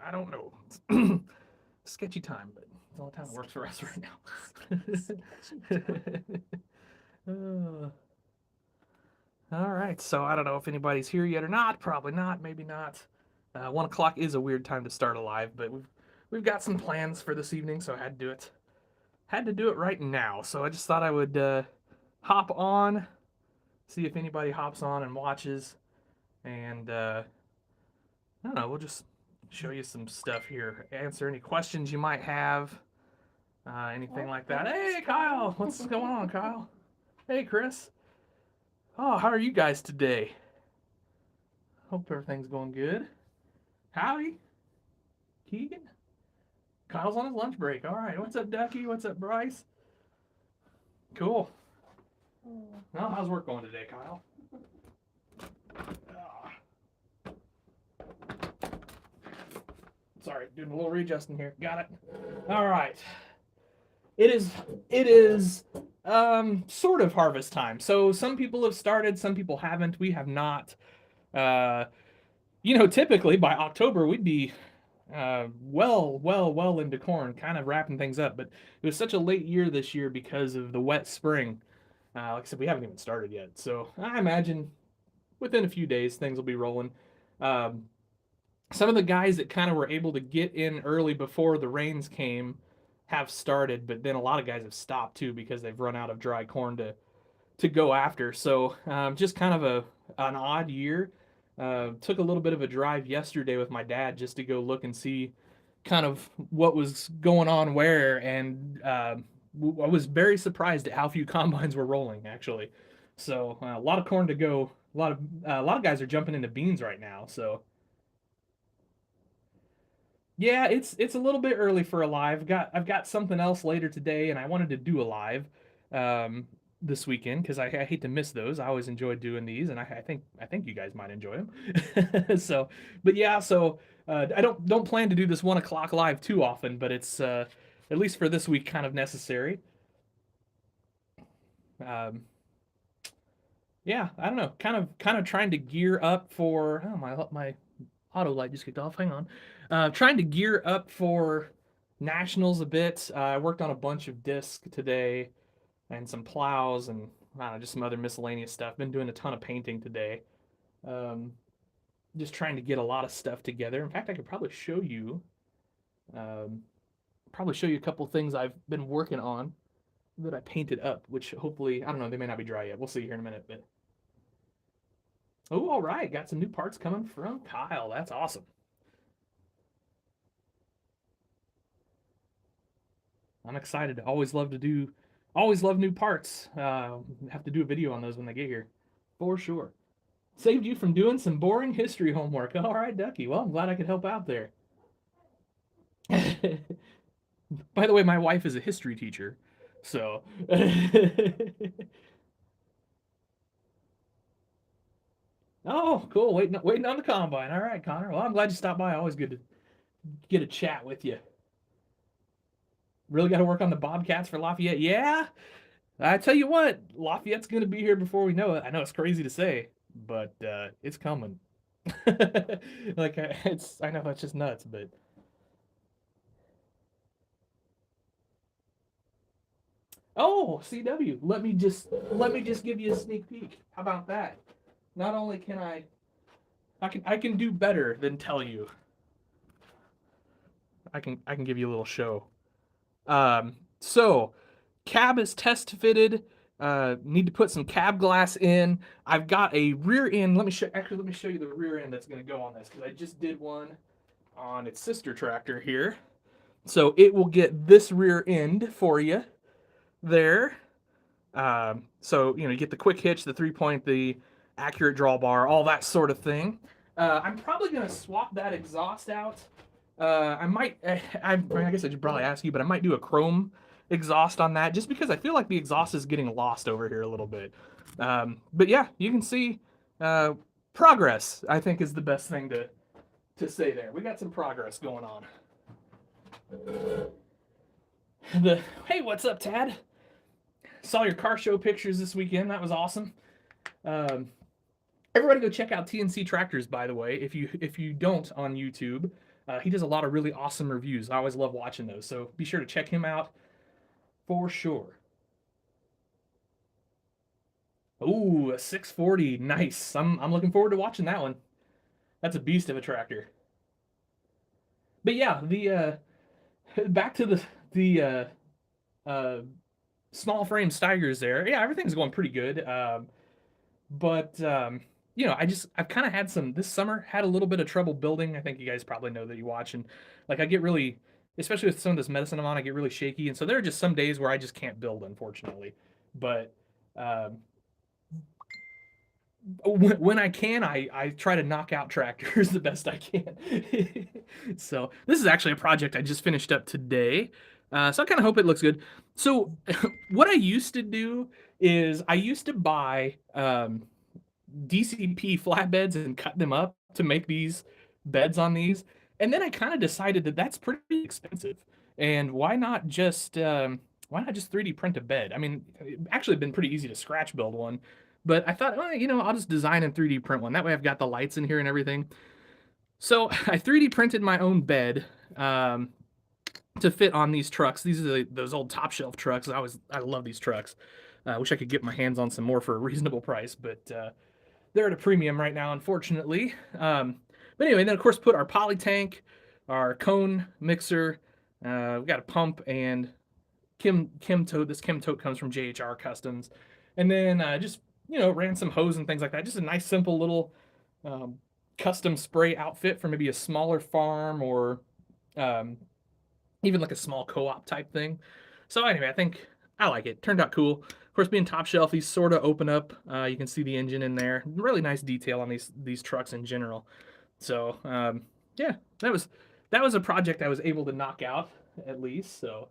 I don't know. Sketchy time, but it's the only time that works for us right now. All right, so I don't know if anybody's here yet or not. Probably not. Maybe not. 1 o'clock is a weird time to start a live, but we've got some plans for this evening, so I had to do it. Had to do it right now. So I just thought I would hop on, see if anybody hops on and watches, and I don't know. We'll just show you some stuff here. Answer any questions you might have. Anything like that. Hey, Kyle, what's going on, Kyle? Hey, Chris. Oh, how are you guys today? Hope everything's going good. Howdy, Keegan. Kyle's on his lunch break. All right. What's up, Ducky? What's up, Bryce? Cool. Well, how's work going today, Kyle? Sorry, doing a little readjusting here. Got it. All right. It is sort of harvest time. So some people have started, some people haven't. We have not. Uh, typically by October we'd be well into corn, kind of wrapping things up. But it was such a late year this year because of the wet spring. Like I said, we haven't even started yet. So I imagine within a few days things will be rolling. Um, some of the guys that kind of were able to get in early before the rains came have started, but then a lot of guys have stopped too because they've run out of dry corn to go after. So just kind of an odd year. Took a little bit of a drive yesterday with my dad just to go look and see kind of what was going on where, and I was very surprised at how few combines were rolling actually. So a lot of corn to go. A lot of guys are jumping into beans right now. So yeah, it's a little bit early for a live. I've got something else later today, and I wanted to do a live um, this weekend because I hate to miss those. I always enjoy doing these, and I think you guys might enjoy them. So, but yeah, so I don't plan to do this 1 o'clock live too often, but it's at least for this week kind of necessary. Um, yeah, I don't know, kind of trying to gear up for. Oh, my auto light just kicked off. Hang on. Trying to gear up for nationals a bit. I worked on a bunch of discs today and some plows and I don't know, just some other miscellaneous stuff. Been doing a ton of painting today. Um, just trying to get a lot of stuff together. In fact, I could um, probably show you a couple things I've been working on that I painted up, which hopefully I don't know, they may not be dry yet. We'll see here in a minute. But oh, all right, got some new parts coming from Kyle. That's awesome. I'm excited. Always love new parts. Have to do a video on those when they get here, for sure. Saved you from doing some boring history homework. All right, Ducky. Well, I'm glad I could help out there. By the way, my wife is a history teacher, so. Oh, cool. Waiting on the combine. All right, Connor. Well, I'm glad you stopped by. Always good to get a chat with you. Really got to work on the Bobcats for Lafayette. Yeah, I tell you what, Lafayette's going to be here before we know it. I know it's crazy to say, but it's coming. Like I know it's just nuts, but oh, CW, let me just give you a sneak peek. How about that? Not only can I can do better than tell you. I can give you a little show. So cab is test fitted. Need to put some cab glass in. I've got a rear end. Let me show you the rear end that's going to go on this because I just did one on its sister tractor here. So it will get this rear end for you there. So you get the quick hitch, the 3-point, the accurate drawbar, all that sort of thing. I'm probably going to swap that exhaust out. I might. I guess I should probably ask you, but I might do a chrome exhaust on that just because I feel like the exhaust is getting lost over here a little bit. But yeah, you can see progress. I think is the best thing to say there. We got some progress going on. Hey, what's up, Tad? Saw your car show pictures this weekend. That was awesome. Everybody go check out TNC Tractors, by the way. If you don't on YouTube, He does a lot of really awesome reviews. I always love watching those. So be sure to check him out for sure. Ooh, a 640. Nice. I'm looking forward to watching that one. That's a beast of a tractor. But yeah, the back to the uh, small frame Steigers there. Yeah, everything's going pretty good. But you know, I've kind of had some this summer had a little bit of trouble building. I think you guys probably know that you watch, and like I get really, especially with some of this medicine I'm on, I get really shaky, and so there are just some days where I just can't build, unfortunately. But um, when I can, I try to knock out tractors the best I can. So this is actually a project I just finished up today. So I kind of hope it looks good. So what I used to do is I used to buy DCP flatbeds and cut them up to make these beds on these. And then I kind of decided that that's pretty expensive. And why not just 3D print a bed? I mean, it actually been pretty easy to scratch build one, but I thought, well, you know, I'll just design and 3D print one. That way I've got the lights in here and everything. So I 3D printed my own bed to fit on these trucks. These are those old top shelf trucks. I love these trucks. I wish I could get my hands on some more for a reasonable price, but they're at a premium right now, unfortunately. But anyway, then of course put our poly tank, our cone mixer. We got a pump and Kim tote. This Kim tote comes from JHR Customs, and then just ran some hose and things like that. Just a nice simple little um, custom spray outfit for maybe a smaller farm or um, even like a small co-op type thing. So anyway, I think I like it. Turned out cool. Of course, being top shelf, these sort of open up. You can see the engine in there. Really nice detail on these trucks in general. So yeah, that was a project I was able to knock out at least. So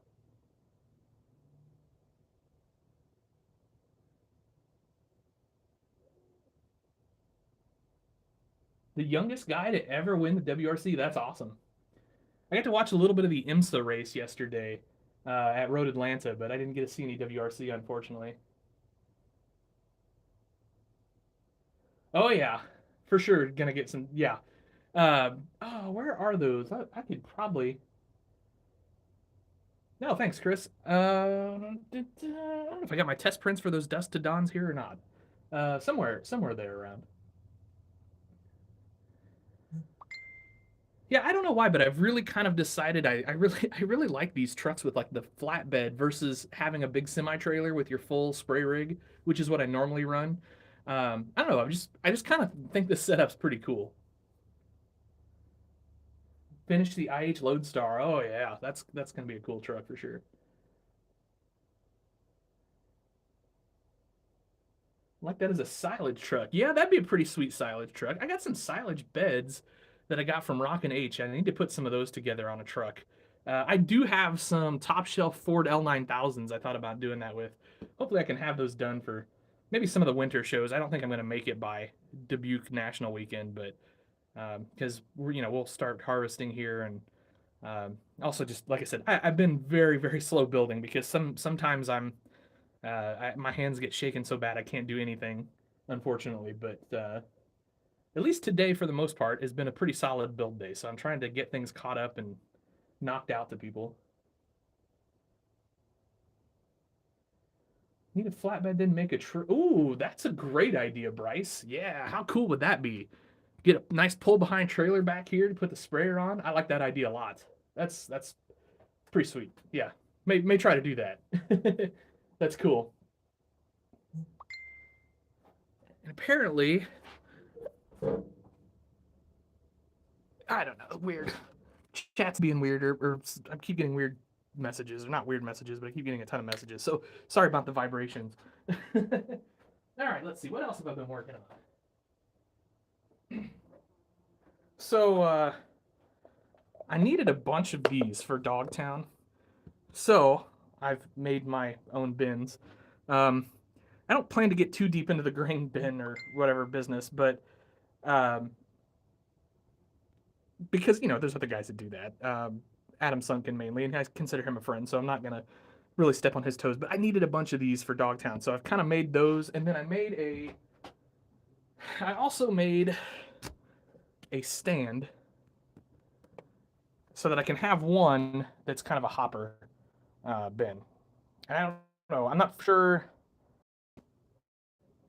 the youngest guy to ever win the WRC. That's awesome. I got to watch a little bit of the IMSA race yesterday at Road Atlanta, but I didn't get to see any WRC unfortunately. Oh yeah, for sure. Gonna get some. Yeah. Oh, where are those? I could probably. No, thanks, Chris. I don't know if I got my test prints for those Dust to Dawns here or not. Somewhere there around. Yeah, I don't know why, but I've really kind of decided I really like these trucks with like the flatbed versus having a big semi trailer with your full spray rig, which is what I normally run. I don't know. I just kind of think this setup's pretty cool. Finish the IH Lodestar. Oh yeah, that's gonna be a cool truck for sure. Like that as a silage truck. Yeah, that'd be a pretty sweet silage truck. I got some silage beds that I got from Rock and H. I need to put some of those together on a truck. I do have some top shelf Ford L9000s I thought about doing that with. Hopefully, I can have those done for maybe some of the winter shows. I don't think I'm going to make it by Dubuque National Weekend, but because we'll start harvesting here and also just like I said, I've been very slow building because sometimes my hands get shaken so bad I can't do anything, unfortunately. But at least today, for the most part, has been a pretty solid build day. So I'm trying to get things caught up and knocked out to people. Need a flatbed, then make a true. Ooh, that's a great idea, Bryce. Yeah, how cool would that be? Get a nice pull behind trailer back here to put the sprayer on. I like that idea a lot. That's pretty sweet. Yeah, may try to do that. That's cool. And apparently, I don't know, weird. Chat's being weird, or I keep getting weird messages, or not weird messages, but I keep getting a ton of messages. So sorry about the vibrations. All right, let's see. What else have I been working on? So I needed a bunch of these for Dogtown. So I've made my own bins. Um, I don't plan to get too deep into the grain bin or whatever business, but because there's other guys that do that. Adam Sunken mainly, and I consider him a friend, so I'm not gonna really step on his toes. But I needed a bunch of these for Dogtown, so I've kind of made those, and then I also made a stand so that I can have one that's kind of a hopper bin. And I don't know. I'm not sure.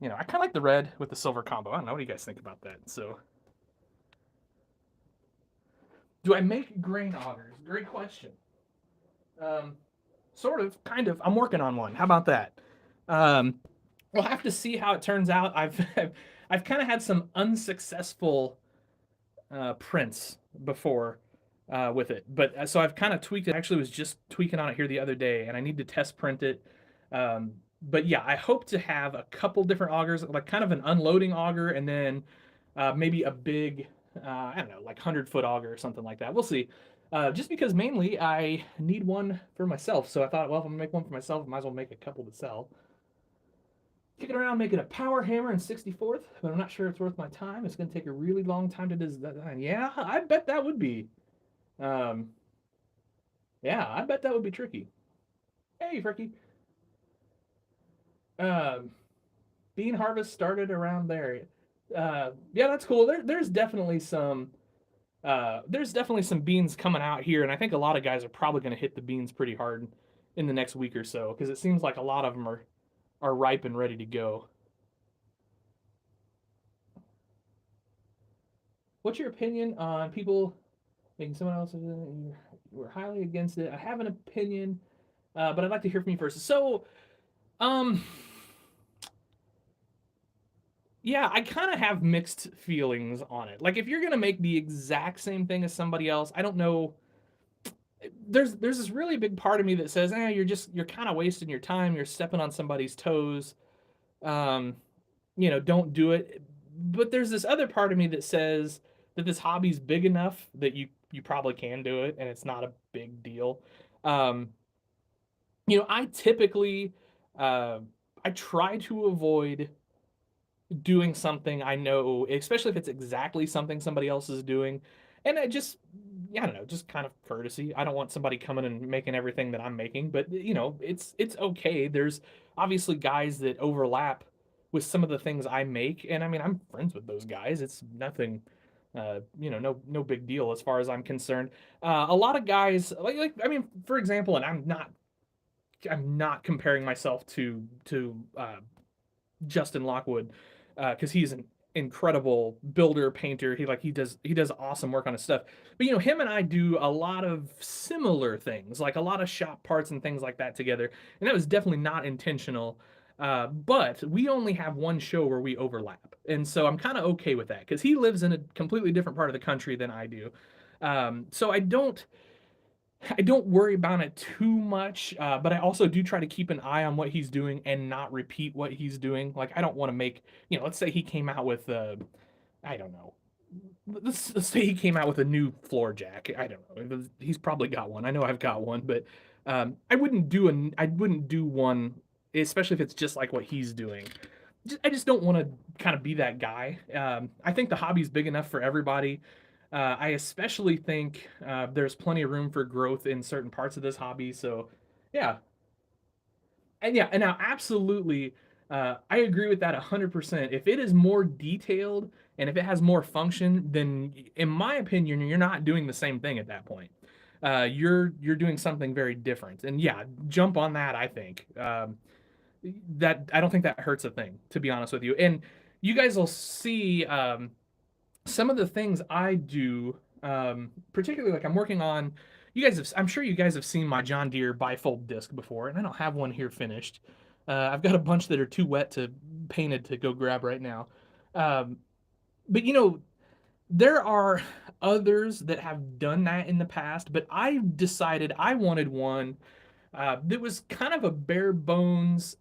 I kind of like the red with the silver combo. I don't know. What do you guys think about that? So, do I make grain augers? Great question. Um, sort of, kind of. I'm working on one. How about that? Um, we'll have to see how it turns out. I've kind of had some unsuccessful prints before with it, but so I've kind of tweaked it. I actually was just tweaking on it here the other day, and I need to test print it. Um, but yeah, I hope to have a couple different augers, like kind of an unloading auger, and then maybe a big, I don't know, like 100-foot auger or something like that. We'll see. Just because mainly I need one for myself, so I thought, well, if I'm gonna make one for myself, I might as well make a couple to sell. Kicking around making a power hammer in 64th, but I'm not sure it's worth my time. It's going to take a really long time to design. Yeah, I bet that would be. Um, yeah, I bet that would be tricky. Hey, Fricky. Um, bean harvest started around there. Yeah, that's cool. There's definitely some. There's definitely some beans coming out here, and I think a lot of guys are probably going to hit the beans pretty hard in the next week or so because it seems like a lot of them are ripe and ready to go. What's your opinion on people making someone else? We're highly against it. I have an opinion, but I'd like to hear from you first. So, um, yeah, I kind of have mixed feelings on it. Like, if you're gonna make the exact same thing as somebody else, I don't know. There's this really big part of me that says, you're kind of wasting your time. You're stepping on somebody's toes. Um, don't do it. But there's this other part of me that says that this hobby's big enough that you probably can do it and it's not a big deal. Um, I typically uh, I try to avoid doing something I know, especially if it's exactly something somebody else is doing. And I don't know, just kind of courtesy. I don't want somebody coming and making everything that I'm making, but it's okay. There's obviously guys that overlap with some of the things I make, and I mean, I'm friends with those guys. It's nothing, no big deal as far as I'm concerned. A lot of guys, I mean, for example, and I'm not comparing myself to Justin Lockwood because he's an incredible builder painter. He does awesome work on his stuff. But him and I do a lot of similar things, like a lot of shop parts and things like that together. And that was definitely not intentional. But we only have one show where we overlap, and so I'm kind of okay with that because he lives in a completely different part of the country than I do. So I don't worry about it too much, but I also do try to keep an eye on what he's doing and not repeat what he's doing. Like I don't want to make, let's say he came out with, I don't know, let's say he came out with a new floor jack. I don't know. He's probably got one. I know I've got one, but I wouldn't do one, especially if it's just like what he's doing. I just don't want to kind of be that guy. I think the hobby's big enough for everybody. I especially think there's plenty of room for growth in certain parts of this hobby. So, yeah, and yeah, and now absolutely, I agree with that 100%. If it is more detailed and if it has more function, then in my opinion, you're not doing the same thing at that point. You're doing something very different. And yeah, jump on that. I think that I don't think that hurts a thing, to be honest with you. And you guys will see. Some of the things I do, particularly like I'm working on. I'm sure you guys have seen my John Deere bifold disc before, and I don't have one here finished. I've got a bunch that are too wet to painted to go grab right now. Um, but there are others that have done that in the past, but I decided I wanted one that was kind of a bare bones,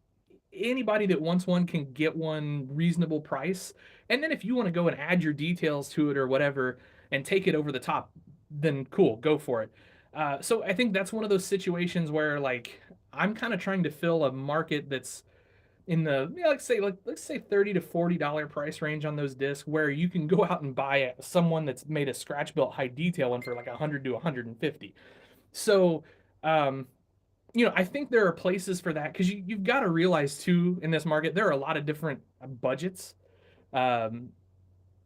anybody that wants one can get one reasonable price. And then if you want to go and add your details to it or whatever and take it over the top, then cool, go for it. So I think that's one of those situations where like I'm kind of trying to fill a market that's in the let's say $30 to $40 price range on those discs, where you can go out and buy someone that's made a scratch built high detail one for like 100 to 150. So um, I think there are places for that because you've got to realize too in this market there are a lot of different budgets. Um,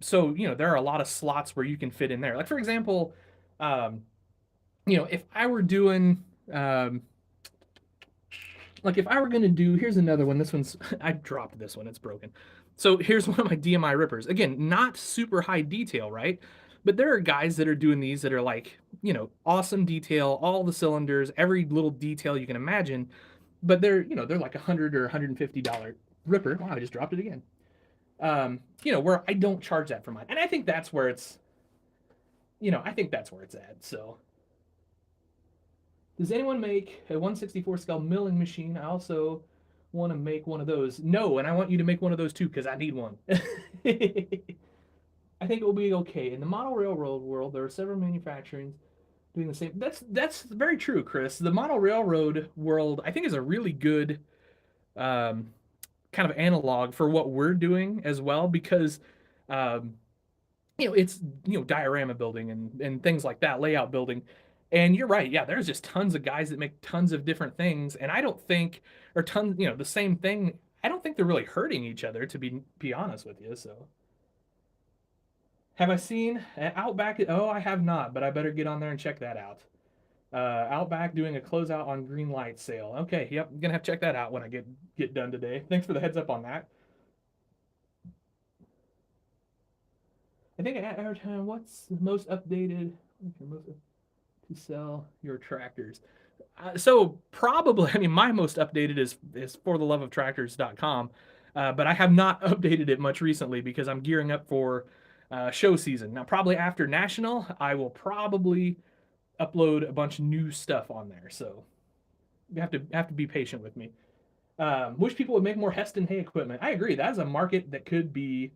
so there are a lot of slots where you can fit in there. Like for example, um, if I were doing, um, like if I were gonna do, here's another one. This one's I dropped this one. It's broken. So here's one of my DMI rippers. Again, not super high detail, right? But there are guys that are doing these that are like, awesome detail, all the cylinders, every little detail you can imagine. But they're like $100 or $150 ripper. Wow, I just dropped it again. Where I don't charge that for mine, and I think that's where it's at. So does anyone make a 164 scale milling machine? I also want to make one of those. No, and I want you to make one of those too because I need one. I think it will be okay. In the model railroad world, there are several manufacturers doing the same. That's very true, Chris. The model railroad world, I think, is a really good um, kind of analog for what we're doing as well because um, it's diorama building and things like that, layout building. And you're right, yeah, there's just tons of guys that make tons of different things, and I don't think, or tons, the same thing. I don't think they're really hurting each other, to be honest with you. So, have I seen Outback? Oh, I have not, but I better get on there and check that out. Outback doing a closeout on green light sale. Okay, yep, I'm gonna have to check that out when I get done today. Thanks for the heads up on that. I think what's the most updated? What's your most to sell your tractors? So probably, I mean, my most updated is for the love of tractors.com, but I have not updated it much recently because I'm gearing up for show season. Now, probably after National, I will probably upload a bunch of new stuff on there. So you have to be patient with me. Wish people would make more Heston hay equipment. I agree. That is a market that could be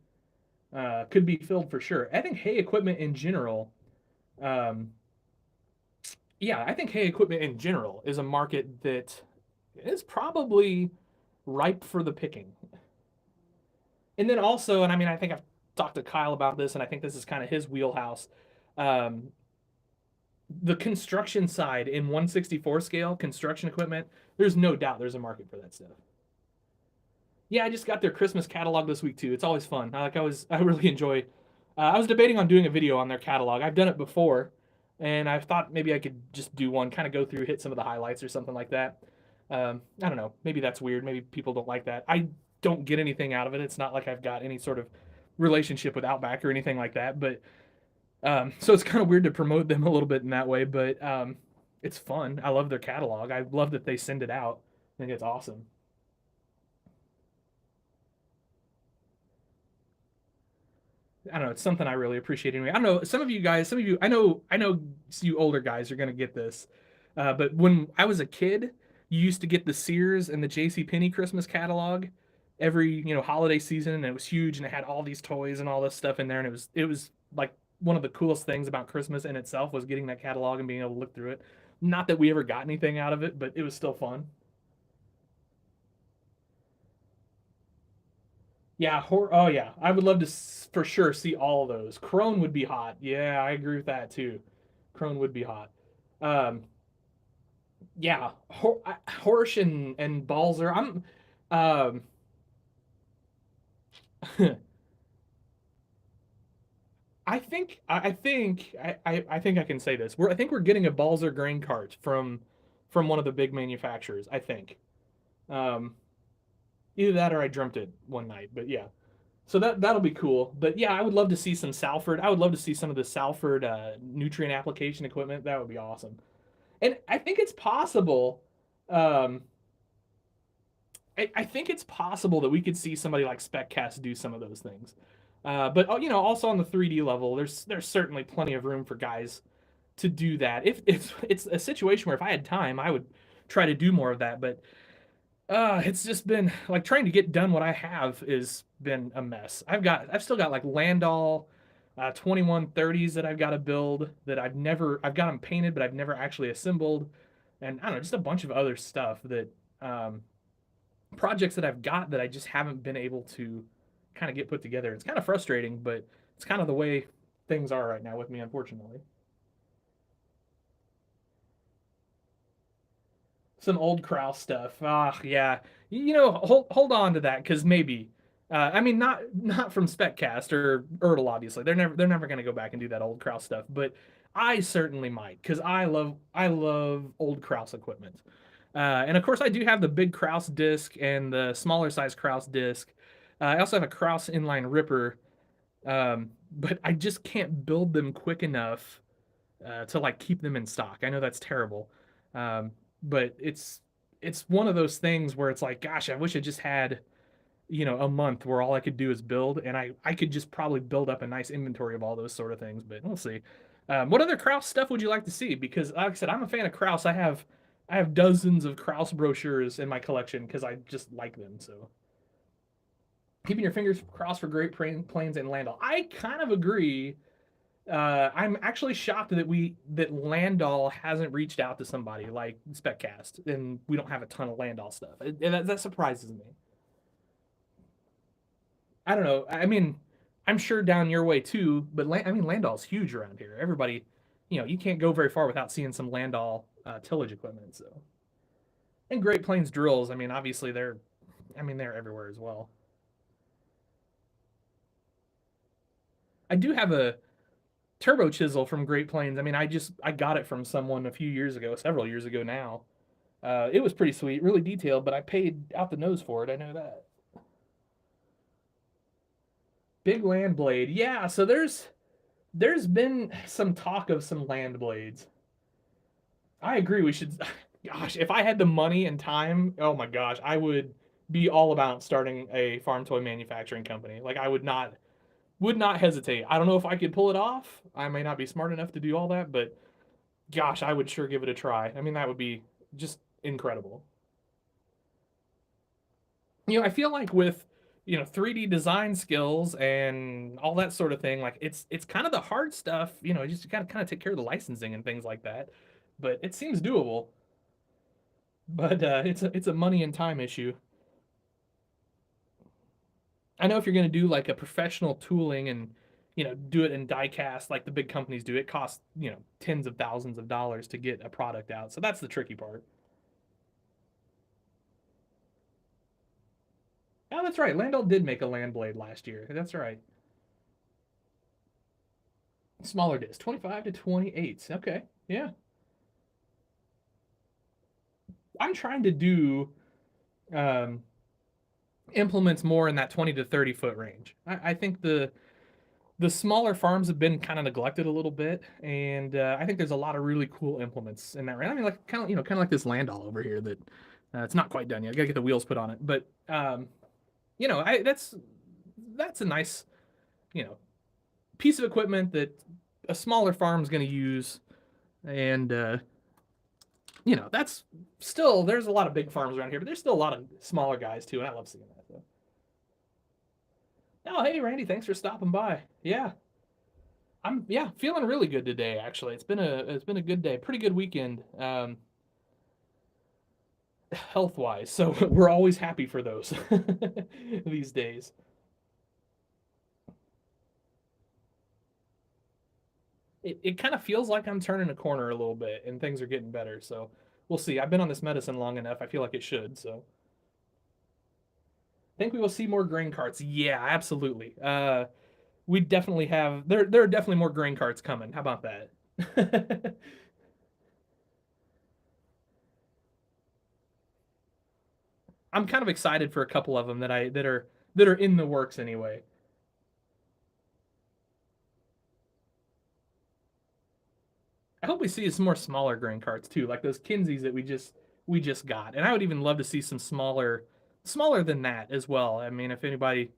filled for sure. I think hay equipment in general. Um, yeah, I think hay equipment in general is a market that is probably ripe for the picking. And then also, and I mean, I think I've talked to Kyle about this, and I think this is kind of his wheelhouse. Um, the construction side in 164 scale construction equipment, there's no doubt there's a market for that stuff. Yeah, I just got their Christmas catalog this week too. It's always fun. I really enjoy. I was debating on doing a video on their catalog. I've done it before, and I thought maybe I could just do one, kind of go through, hit some of the highlights or something like that. I don't know. Maybe that's weird. Maybe people don't like that. I don't get anything out of it. It's not like I've got any sort of relationship with Outback or anything like that. But so it's kind of weird to promote them a little bit in that way. But it's fun. I love their catalog. I love that they send it out. I think it's awesome. I don't know. It's something I really appreciate anyway. I don't know. Some of you, I know you older guys are gonna get this, but when I was a kid, you used to get the Sears and the J.C. Penney Christmas catalog every holiday season, and it was huge, and it had all these toys and all this stuff in there, and it was like one of the coolest things about Christmas in itself was getting that catalog and being able to look through it. Not that we ever got anything out of it, but it was still fun. Yeah, oh yeah, I would love to for sure see all of those. Crone would be hot. Yeah, I agree with that too. Crone would be hot. Um, yeah, Horsch and Balzer. Um, I think I can say this. I think we're getting a Balzer grain cart from one of the big manufacturers. I think. Um, Either that or I dreamt it one night. But yeah. So that'll be cool. But yeah, I would love to see some Salford. I would love to see some of the Salford nutrient application equipment. That would be awesome. And I think it's possible. Um, I think it's possible that we could see somebody like SpecCast do some of those things. But also on the 3D level, there's certainly plenty of room for guys to do that. If it's a situation where if I had time, I would try to do more of that. But it's just been like trying to get done what I have has been a mess. I've still got like Landau 2130s that I've got to build that I've got them painted, but I've never actually assembled. And I don't know, just a bunch of other stuff that um, projects that I've got that I just haven't been able to kind of get put together. It's kind of frustrating, but it's kind of the way things are right now with me, unfortunately. Some old Kraus stuff. Ah, yeah. Hold on to that because maybe. I mean, not from SpecCast or Ertl, obviously. They're never going to go back and do that old Kraus stuff. But I certainly might, because I love old Kraus equipment. And of course, I do have the big Kraus disc and the smaller size Kraus disc. I also have a Kraus inline ripper, but I just can't build them quick enough to like keep them in stock. I know that's terrible, but it's one of those things where it's like, gosh, I wish I just had a month where all I could do is build, and I could just probably build up a nice inventory of all those sort of things. But we'll see. What other Kraus stuff would you like to see? Because like I said, I'm a fan of Kraus. I have dozens of Kraus brochures in my collection because I just like them. So keeping your fingers crossed for Great Plains and Landau. I kind of agree. I'm actually shocked that Landau hasn't reached out to somebody like Speccast, and we don't have a ton of Landau stuff. And that surprises me. I don't know. I mean, I'm sure down your way too, but I mean, Landau's huge around here. Everybody, you can't go very far without seeing some Landau tillage equipment. So, and Great Plains drills. I mean, obviously they're everywhere as well. I do have a turbo chisel from Great Plains. I mean, I got it from someone a few years ago, several years ago now. It was pretty sweet, really detailed, but I paid out the nose for it. I know that. Big land blade. Yeah, so there's been some talk of some land blades. I agree. We should. Gosh, if I had the money and time, oh my gosh, I would be all about starting a farm toy manufacturing company. Like I would not hesitate. I don't know if I could pull it off. I may not be smart enough to do all that, but gosh, I would sure give it a try. I mean, that would be just incredible. I feel like with 3D design skills and all that sort of thing, like it's kind of the hard stuff. You just got to kind of take care of the licensing and things like that. But it seems doable. But it's a money and time issue. I know if you're going to do like a professional tooling and do it in die cast like the big companies do, it costs tens of thousands of dollars to get a product out. So that's the tricky part. Oh, that's right. Landau did make a land blade last year. That's right. Smaller disc, 25 to 28. Okay. Yeah. I'm trying to do um, implements more in that 20 to 30 foot range. I think the smaller farms have been kind of neglected a little bit, and I think there's a lot of really cool implements in that range. I mean, like kind of like this Landau over here that it's not quite done yet. I gotta get the wheels put on it, but that's a nice you know piece of equipment that a smaller farm's going to use, and that's still there's a lot of big farms around here, but there's still a lot of smaller guys too, and I love seeing that. So. Oh, hey Randy, thanks for stopping by. Yeah, I'm feeling really good today. Actually, it's been a good day, pretty good weekend, health wise. So we're always happy for those these days. It kind of feels like I'm turning a corner a little bit, and things are getting better. So we'll see. I've been on this medicine long enough. I feel like it should. So think we will see more grain carts. Yeah, absolutely. We definitely have there are definitely more grain carts coming. How about that? I'm kind of excited for a couple of them that are in the works anyway. I hope we see some more smaller grain carts too, like those Kinseys that we just got. And I would even love to see some smaller than that as well. I mean, if anybody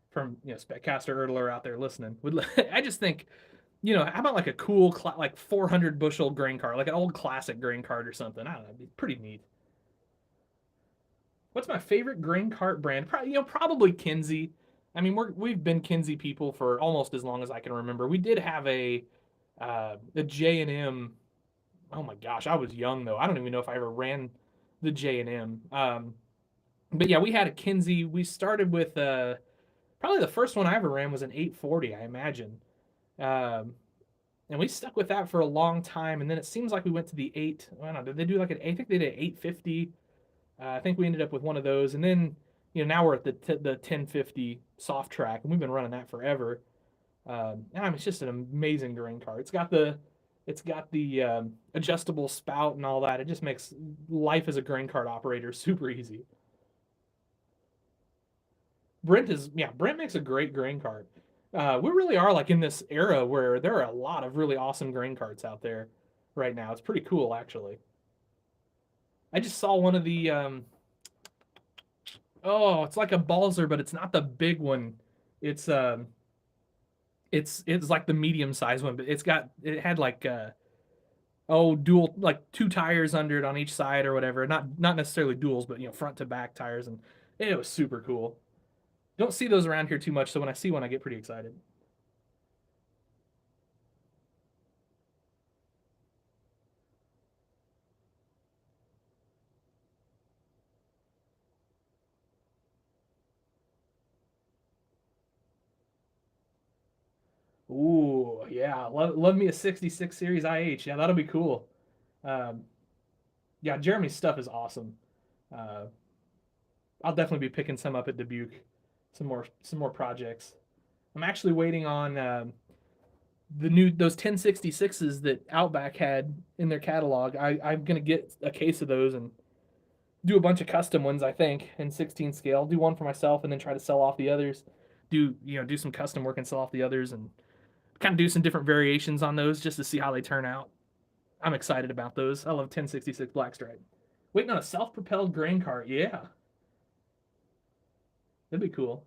from Speccaster Erdler out there listening would, I just think how about like a cool like 400 bushel grain cart, like an old classic grain cart or something. I don't know, it'd be pretty neat. What's my favorite grain cart brand? Probably Kinsey. I mean, we've been Kinsey people for almost as long as I can remember. We did have a J&M. Oh my gosh, I was young though. I don't even know if I ever ran the J&M. But yeah, we had a Kinsey. We started with probably the first one I ever ran was an 840, I imagine. Um, and we stuck with that for a long time. And then it seems like we went to the eight. I don't know. Did they do like an? I think they did 850. I think we ended up with one of those, and then now we're at the 1050 soft track, and we've been running that forever. I mean, it's just an amazing grain car. It's got the adjustable spout and all that. It just makes life as a grain cart operator super easy. Brent makes a great grain cart. We really are like in this era where there are a lot of really awesome grain carts out there right now. It's pretty cool actually. I just saw one of the oh, it's like a Balzer, but it's not the big one. It's it's like the medium sized one, but it had like dual like two tires under it on each side or whatever. Not necessarily duals, but front to back tires, and it was super cool. Don't see those around here too much, so when I see one, I get pretty excited. Ooh, yeah, love me a '66 series IH. Yeah, that'll be cool. Um, yeah, Jeremy's stuff is awesome. Uh, I'll definitely be picking some up at Dubuque. Some more projects. I'm actually waiting on the new those 1066s that Outback had in their catalog. I'm gonna get a case of those and do a bunch of custom ones. I think in 16 scale. Do one for myself and then try to sell off the others. Do some custom work and sell off the others and kind of do some different variations on those just to see how they turn out. I'm excited about those. I love 1066 Blackstripe. Waiting on a self-propelled grain cart. Yeah, that'd be cool.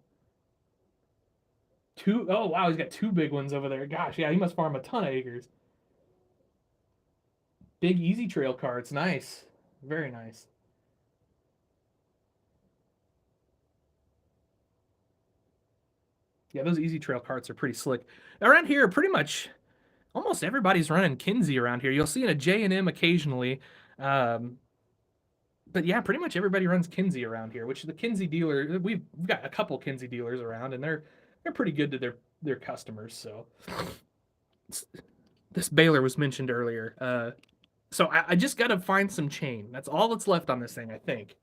Two oh wow, he's got two big ones over there. Gosh, yeah, he must farm a ton of acres. Big easy trail carts. Nice. Very nice. Yeah, those easy trail carts are pretty slick. Around here, pretty much almost everybody's running Kinsey around here. You'll see in a J&M occasionally. Um, but yeah, pretty much everybody runs Kinsey around here, which the Kinsey dealer, we've got a couple Kinsey dealers around and they're pretty good to their customers. So this baler was mentioned earlier. So I just got to find some chain. That's all that's left on this thing, I think.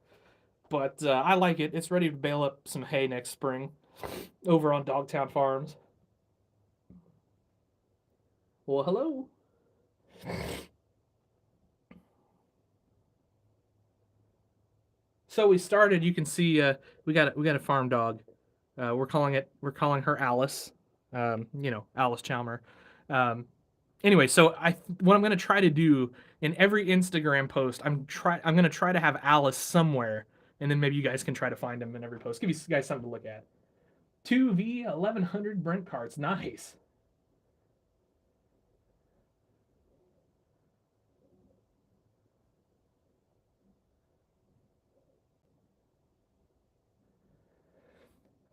But I like it. It's ready to bale up some hay next spring over on Dogtown Farms. Well, hello. So we started. You can see we got a farm dog. We're calling her Alice. Alice Chalmer. Um, anyway, so what I'm gonna try to do in every Instagram post, I'm gonna try to have Alice somewhere, and then maybe you guys can try to find him in every post. Give you guys something to look at. Two V 1100 Brent carts, nice.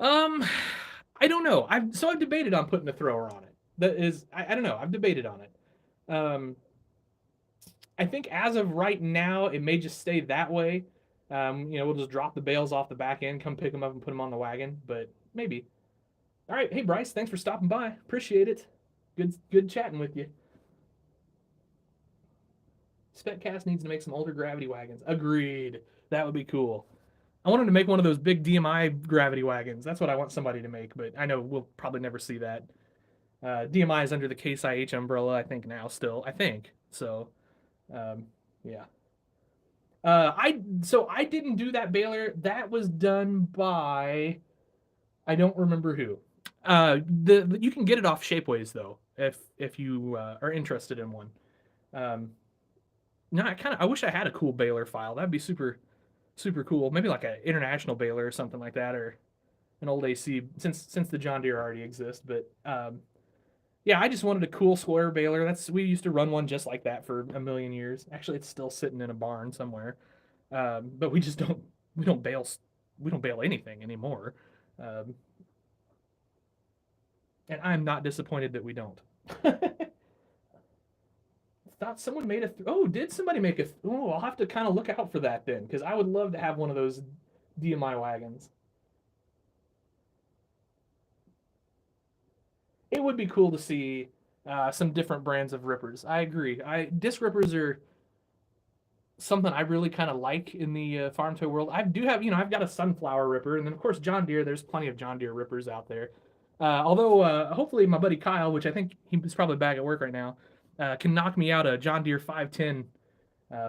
Um, I don't know. I've debated on putting a thrower on it. That is, I don't know. I've debated on it. Um, I think as of right now, it may just stay that way. We'll just drop the bales off the back end, come pick them up and put them on the wagon. But maybe. All right. Hey Bryce, thanks for stopping by. Appreciate it. Good chatting with you. Speccast needs to make some older gravity wagons. Agreed. That would be cool. I want him to make one of those big DMI gravity wagons. That's what I want somebody to make, but I know we'll probably never see that. DMI is under the Case IH umbrella, I think now still. I think so. Yeah. I didn't do that baler. That was done by I don't remember who. You can get it off Shapeways though if you are interested in one. Um, no, I wish I had a cool baler file. That'd be super cool. Maybe like an international baler or something like that, or an old AC since the John Deere already exists. But yeah, I just wanted a cool square baler. We used to run one just like that for a million years. Actually, it's still sitting in a barn somewhere. But we don't bale anything anymore. Um, and I'm not disappointed that we don't. Thought someone made did somebody make I'll have to kind of look out for that then, because I would love to have one of those DMI wagons. It would be cool to see some different brands of rippers. I agree. Disc rippers are something I really kind of like in the farm toy world. I do have, I've got a Sunflower ripper, and then of course John Deere. There's plenty of John Deere rippers out there. Although hopefully my buddy Kyle, which I think he's probably back at work right now, can knock me out a John Deere 510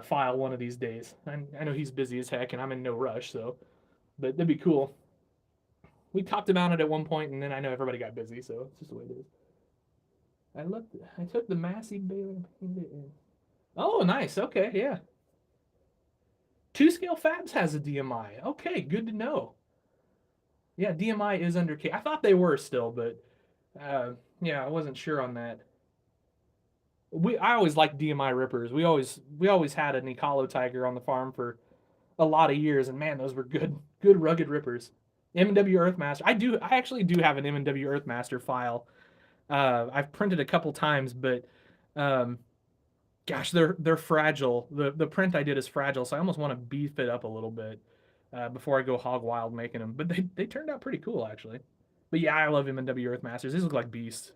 file one of these days. I know he's busy as heck, and I'm in no rush, so but that'd be cool. We talked about it at one point, and then I know everybody got busy, so it's just the way it is. I took the Massey Baler and painted it in. Oh, nice. Okay, yeah. Two Scale Fabs has a DMI. Okay, good to know. Yeah, DMI is under K. I thought they were still, but yeah, I wasn't sure on that. I always liked DMI rippers. We always had an Ecolo Tiger on the farm for a lot of years, and man, those were good rugged rippers. M&W Earthmaster. I actually do have an M&W Earthmaster file. I've printed a couple times, but um, gosh, they're fragile. The print I did is fragile, so I almost want to beef it up a little bit before I go hog wild making them. But they turned out pretty cool actually. But yeah, I love M&W Earthmasters. These look like beasts.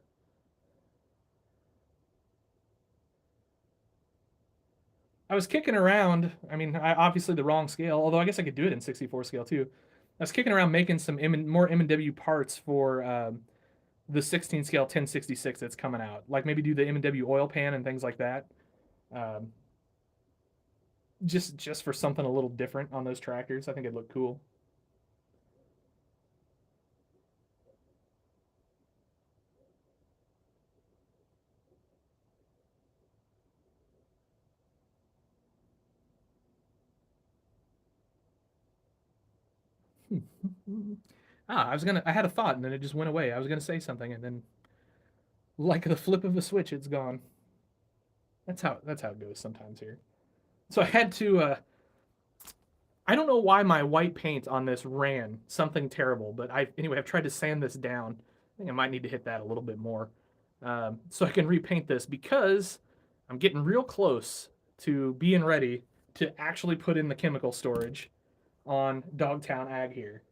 I was kicking around. I mean, obviously the wrong scale, although I guess I could do it in 64 scale too. I was kicking around making some more M&W parts for the 16 scale 1066 that's coming out. Like maybe do the M&W oil pan and things like that. Um, just for something a little different on those tractors. I think it'd look cool. I had a thought and then it just went away. I was gonna say something and then, like the flip of a switch, it's gone. That's how it goes sometimes here. So I had to. I don't know why my white paint on this ran something terrible, but I've tried to sand this down. I think I might need to hit that a little bit more, so I can repaint this because I'm getting real close to being ready to actually put in the chemical storage on Dogtown Ag here.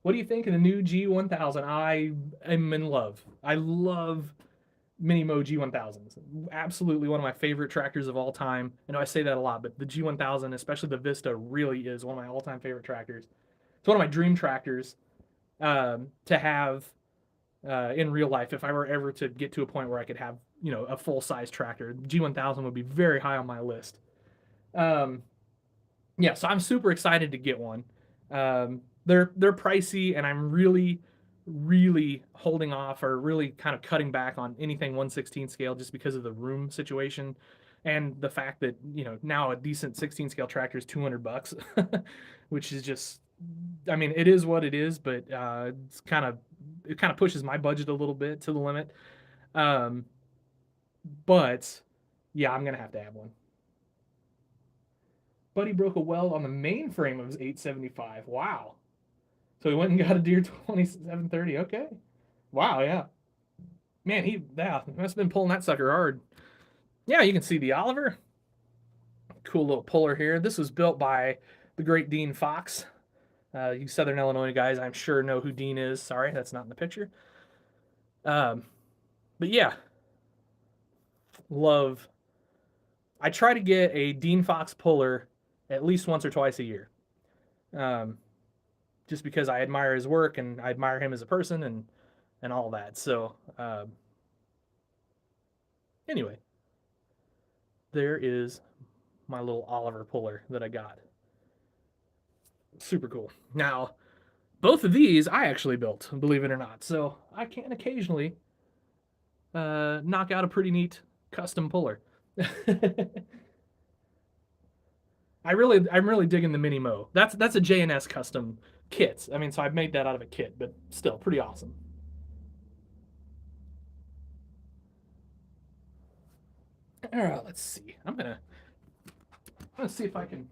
What do you think of the new G1000? I am in love. I love Mini Mo G1000s. Absolutely one of my favorite tractors of all time. I know I say that a lot, but the G1000, especially the Vista, really is one of my all-time favorite tractors. It's one of my dream tractors to have in real life. If I were ever to get to a point where I could have, a full-size tractor, G1000 would be very high on my list. Um, yeah, so I'm super excited to get one. They're pricey, and I'm really holding off or really kind of cutting back on anything 1/16 scale just because of the room situation and the fact that now a decent 16 scale tractor is $200, which is just, I mean, it is what it is, but it kind of pushes my budget a little bit to the limit. Um, but yeah, I'm gonna have to have one. Buddy broke a weld on the main frame of his 875. Wow. So he went and got a Deere 2730. Okay. Wow, yeah. Man, he must have been pulling that sucker hard. Yeah, you can see the Oliver. Cool little puller here. This was built by the great Dean Fox. You Southern Illinois guys, I'm sure know who Dean is. Sorry, that's not in the picture. But yeah, love. I try to get a Dean Fox puller at least once or twice a year. Just because I admire his work and I admire him as a person and all that. So anyway, there is my little Oliver puller that I got. Super cool. Now, both of these I actually built, believe it or not. So I can occasionally knock out a pretty neat custom puller. I'm really digging the Mini Mo. That's a J&S custom kit. I mean, so I've made that out of a kit, but still pretty awesome. All right, let's see. I'm gonna see if I can.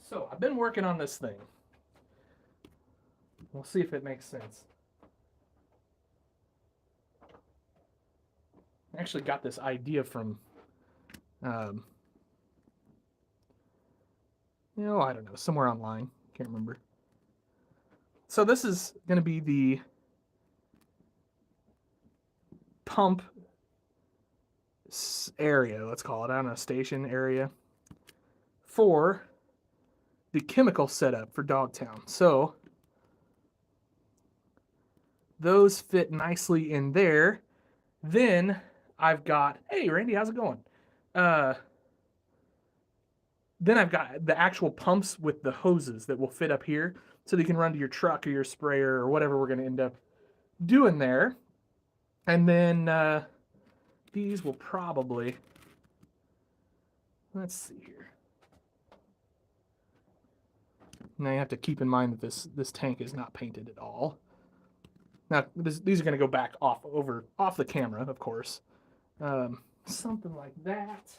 So I've been working on this thing. We'll see if it makes sense. I actually got this idea from, I don't know, somewhere online. Can't remember. So this is going to be the pump area, let's call it, I don't know, station area for the chemical setup for Dogtown. So those fit nicely in there. Then I've got, hey Randy, how's it going? Then I've got the actual pumps with the hoses that will fit up here so they can run to your truck or your sprayer or whatever we're going to end up doing there. And then these will probably, let's see here. Now you have to keep in mind that this tank is not painted at all. Now these are going to go back off the camera, of course. Something like that.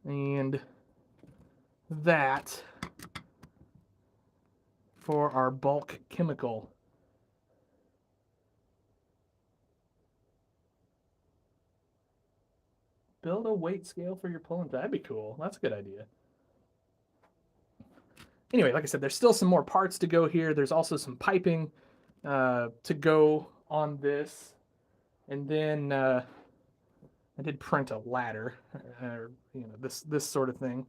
And that for our bulk chemical. Build a weight scale for your pulling. That'd be cool. That's a good idea. Anyway, like I said, there's still some more parts to go here. There's also some piping to go on this. And then I did print a ladder, this sort of thing.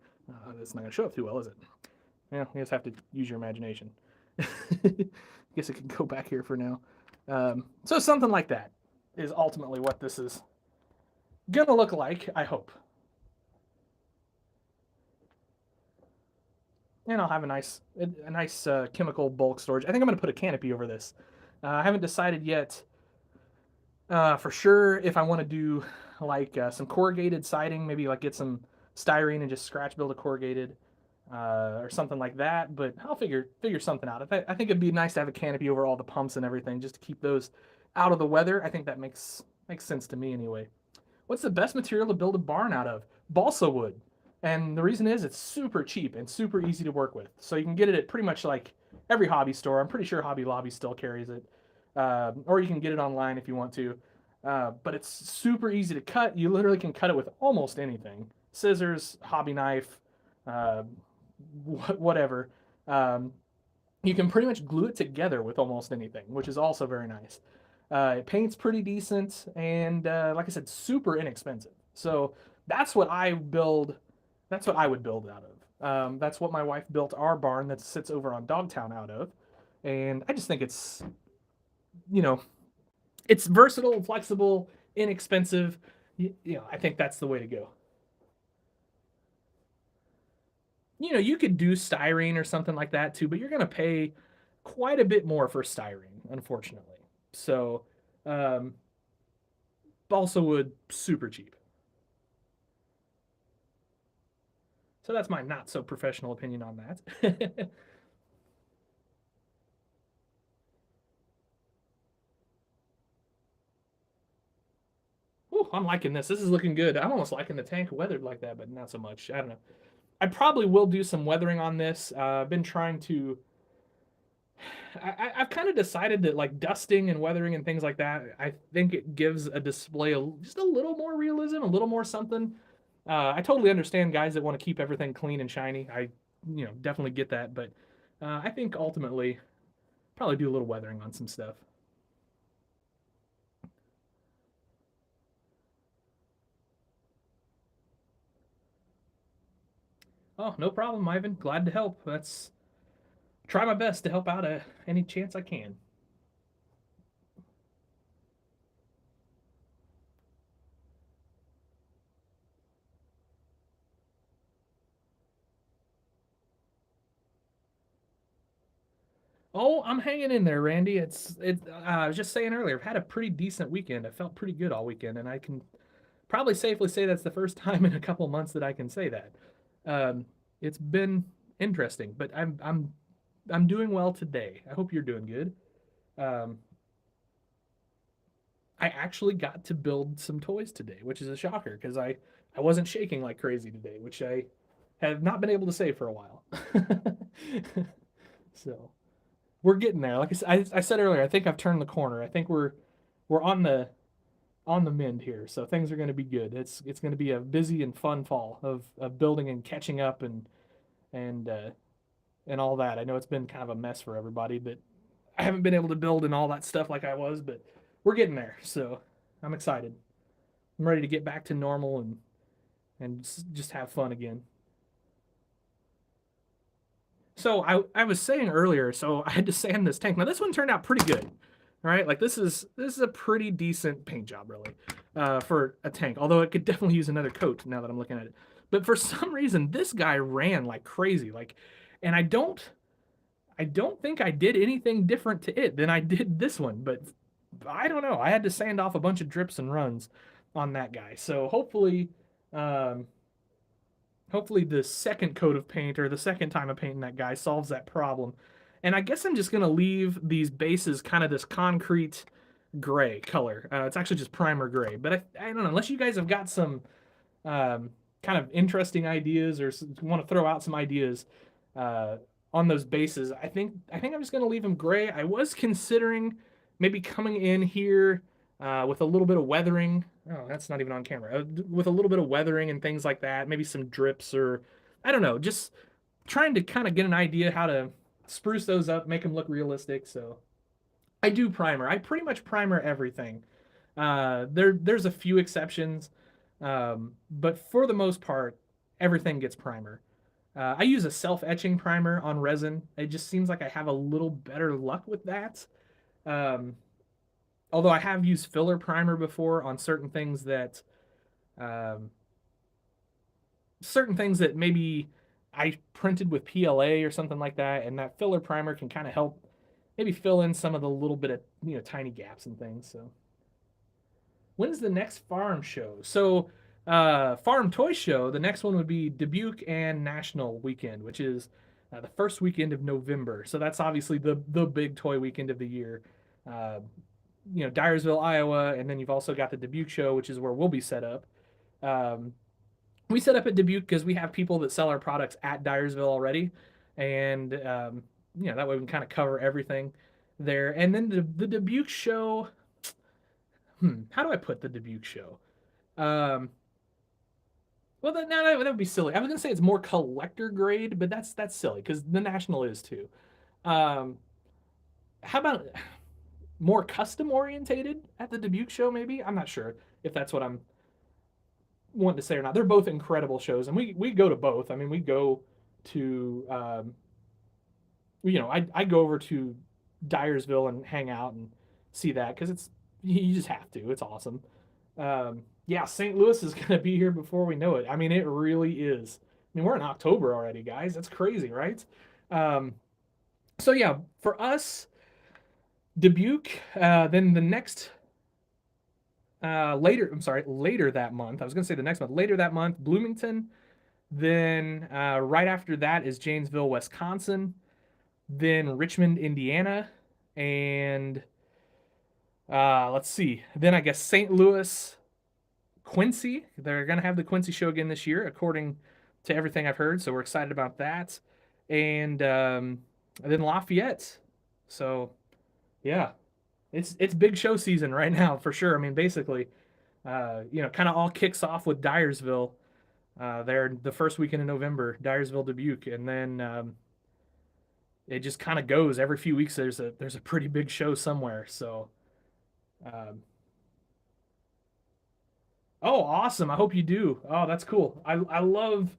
That's not going to show up too well, is it? Yeah, you just have to use your imagination. I guess it can go back here for now. So something like that is ultimately what this is going to look like, I hope. And I'll have a nice chemical bulk storage. I think I'm going to put a canopy over this. I haven't decided yet for sure if I want to do like some corrugated siding, maybe like get some styrene and just scratch build a corrugated or something like that. But I'll figure something out. I think it'd be nice to have a canopy over all the pumps and everything just to keep those out of the weather. I think that makes sense to me anyway. What's the best material to build a barn out of? Balsa wood. And the reason is it's super cheap and super easy to work with. So you can get it at pretty much like every hobby store. I'm pretty sure Hobby Lobby still carries it. Or you can get it online if you want to. But it's super easy to cut. You literally can cut it with almost anything. Scissors, hobby knife, whatever. You can pretty much glue it together with almost anything, which is also very nice. It paints pretty decent and, like I said, super inexpensive. So that's what I build. That's what I would build out of. That's what my wife built our barn that sits over on Dogtown out of. And I just think it's, it's versatile, flexible, inexpensive. I think that's the way to go. You could do styrene or something like that too, but you're going to pay quite a bit more for styrene, unfortunately. So, balsa wood, super cheap. So that's my not so professional opinion on that. Ooh, I'm liking this. This is looking good. I'm almost liking the tank weathered like that, but not so much. I don't know. I probably will do some weathering on this. I've been trying to. I've kind of decided that like dusting and weathering and things like that, I think it gives a display just a little more realism, a little more something. I totally understand guys that want to keep everything clean and shiny. I, definitely get that, but I think ultimately probably do a little weathering on some stuff. Oh, no problem, Ivan. Glad to help. That's try my best to help out any chance I can. Oh, I'm hanging in there, Randy. I was just saying earlier, I've had a pretty decent weekend. I felt pretty good all weekend, and I can probably safely say that's the first time in a couple months that I can say that. It's been interesting, but I'm doing well today. I hope you're doing good. Um, I actually got to build some toys today, which is a shocker because I wasn't shaking like crazy today, which I have not been able to say for a while. So we're getting there. Like I said earlier, I think I've turned the corner. I think we're on the mend here, so things are going to be good. It's going to be a busy and fun fall of building and catching up and and all that. I know it's been kind of a mess for everybody, but I haven't been able to build and all that stuff like I was, but we're getting there. So I'm excited. I'm ready to get back to normal and just have fun again. So I was saying earlier, so I had to sand this tank. Now this one turned out pretty good. right? Like this is a pretty decent paint job, really, for a tank. Although it could definitely use another coat now that I'm looking at it. But for some reason, this guy ran like crazy. Like, and I don't think I did anything different to it than I did this one. But I don't know. I had to sand off a bunch of drips and runs on that guy. So um, hopefully the second coat of paint or the second time of painting that guy solves that problem. And I guess I'm just gonna leave these bases kind of this concrete gray color. It's actually just primer gray, but I don't know, unless you guys have got some kind of interesting ideas or want to throw out some ideas uh, on those bases, I think I'm just gonna leave them gray. I was considering maybe coming in here with a little bit of weathering. Oh, that's not even on camera. With a little bit of weathering and things like that, maybe some drips or I don't know, just trying to kind of get an idea how to spruce those up, make them look realistic. So I do primer. I pretty much primer everything. There's a few exceptions, but for the most part, everything gets primer. I use a self-etching primer on resin. It just seems like I have a little better luck with that. Um, Although I have used filler primer before on um, certain things that maybe I printed with PLA or something like that, and that filler primer can kind of help maybe fill in some of the little bit of tiny gaps and things. So when's the next farm show? So farm toy show, the next one would be Dubuque and National Weekend, which is the first weekend of November. So that's obviously the big toy weekend of the year. Uh, Dyersville, Iowa, and then you've also got the Dubuque show, which is where we'll be set up. Um, we set up at Dubuque because we have people that sell our products at Dyersville already, and that way we can kind of cover everything there. And then the Dubuque show, how do I put the Dubuque show? Um, well, that would be silly. I was gonna say it's more collector grade, but that's silly because the National is too. Um, how about more custom orientated at the Dubuque show? Maybe I'm not sure if that's what I'm wanting to say or not. They're both incredible shows, and we go to both. I mean, we go to I go over to Dyersville and hang out and see that because it's you just have to. It's awesome. Yeah, St. Louis is gonna be here before we know it. I mean, it really is. I mean, we're in October already, guys. That's crazy, right? Um, so yeah, for us, Dubuque. Then the next later. I'm sorry, later that month. I was gonna say the next month. Later that month, Bloomington. Then right after that is Janesville, Wisconsin. Then Richmond, Indiana, and let's see. Then I guess St. Louis, Quincy. They're gonna have the Quincy show again this year, according to everything I've heard. So we're excited about that. And then Lafayette. So yeah, it's big show season right now for sure. I mean, basically, kind of all kicks off with Dyersville. There the first weekend in November, Dyersville, Dubuque, and then it just kind of goes every few weeks. There's a pretty big show somewhere. So, um, oh, awesome! I hope you do. Oh, that's cool. I love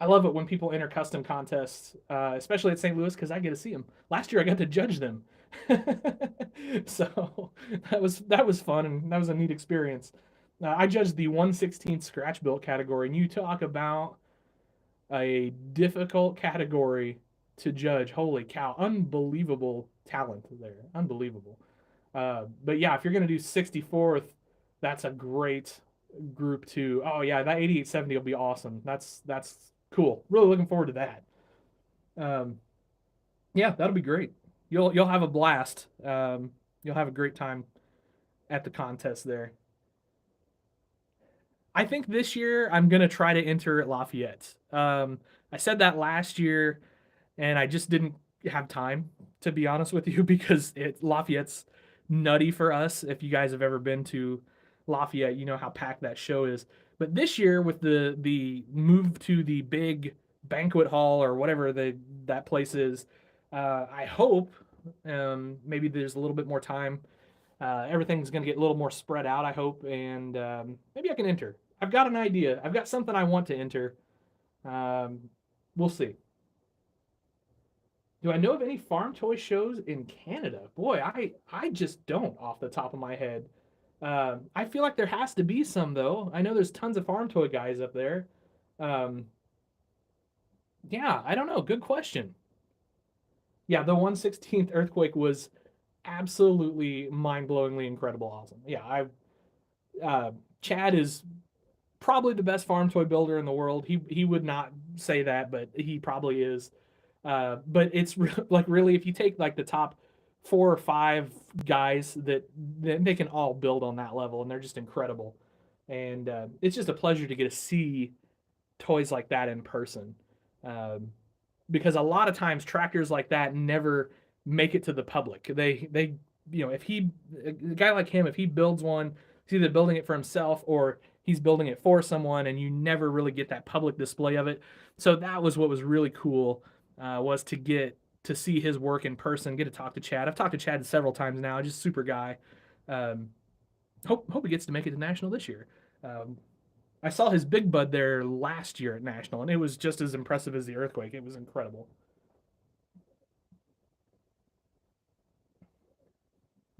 it when people enter custom contests, especially at St. Louis because I get to see them. Last year I got to judge them, so that was fun and that was a neat experience. I judged the 1/16 scratch built category, and you talk about a difficult category to judge. Holy cow, unbelievable talent there, unbelievable. But yeah, if you're gonna do 64th, that's a great group too. Oh yeah, that 8870 will be awesome. That's cool. Really looking forward to that. Um, yeah, that'll be great. You'll have a blast. You'll have a great time at the contest there. I think this year I'm gonna try to enter at Lafayette. I said that last year, and I just didn't have time to be honest with you because Lafayette's nutty for us. If you guys have ever been to Lafayette, you know how packed that show is. But this year, with the move to the big banquet hall or whatever that place is, I hope maybe there's a little bit more time. Everything's going to get a little more spread out, I hope, and maybe I can enter. I've got an idea. I've got something I want to enter. Um, we'll see. Do I know of any farm toy shows in Canada? Boy, I just don't off the top of my head. I feel like there has to be some though. I know there's tons of farm toy guys up there. Um, yeah, I don't know. Good question. Yeah, the 1/16th earthquake was absolutely mind-blowingly incredible, awesome. Yeah, Chad is probably the best farm toy builder in the world. He would not say that, but he probably is. But it's like really, if you take like the top 4 or 5 guys that they can all build on that level, and they're just incredible. And it's just a pleasure to get to see toys like that in person. Um, because a lot of times tractors like that never make it to the public. They if he a guy like him, if he builds one, he's either building it for himself or he's building it for someone, and you never really get that public display of it. So that was what was really cool, was to get to see his work in person, get to talk to Chad. I've talked to Chad several times now, just super guy. Um, hope he gets to make it to national this year. Um, I saw his big bud there last year at national, and it was just as impressive as the earthquake. It was incredible.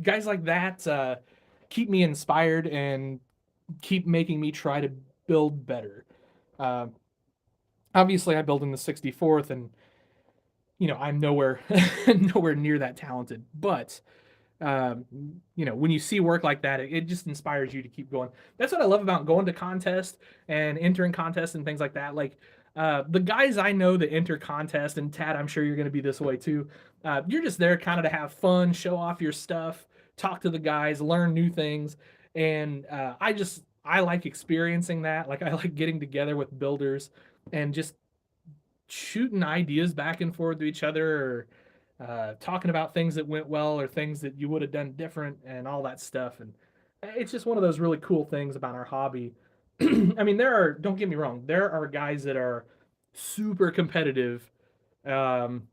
Guys like that keep me inspired and keep making me try to build better. Uh, Obviously, I build in the 64th, and I'm nowhere nowhere near that talented. But um, when you see work like that, it just inspires you to keep going. That's what I love about going to contests and entering contests and things like that. Like the guys I know that enter contests, and Tad, I'm sure you're going to be this way too. You're just there kind of to have fun, show off your stuff, talk to the guys, learn new things, and I like experiencing that. Like I like getting together with builders and just shooting ideas back and forth to each other, or talking about things that went well or things that you would have done different and all that stuff. And it's just one of those really cool things about our hobby. I mean, don't get me wrong, there are guys that are super competitive um,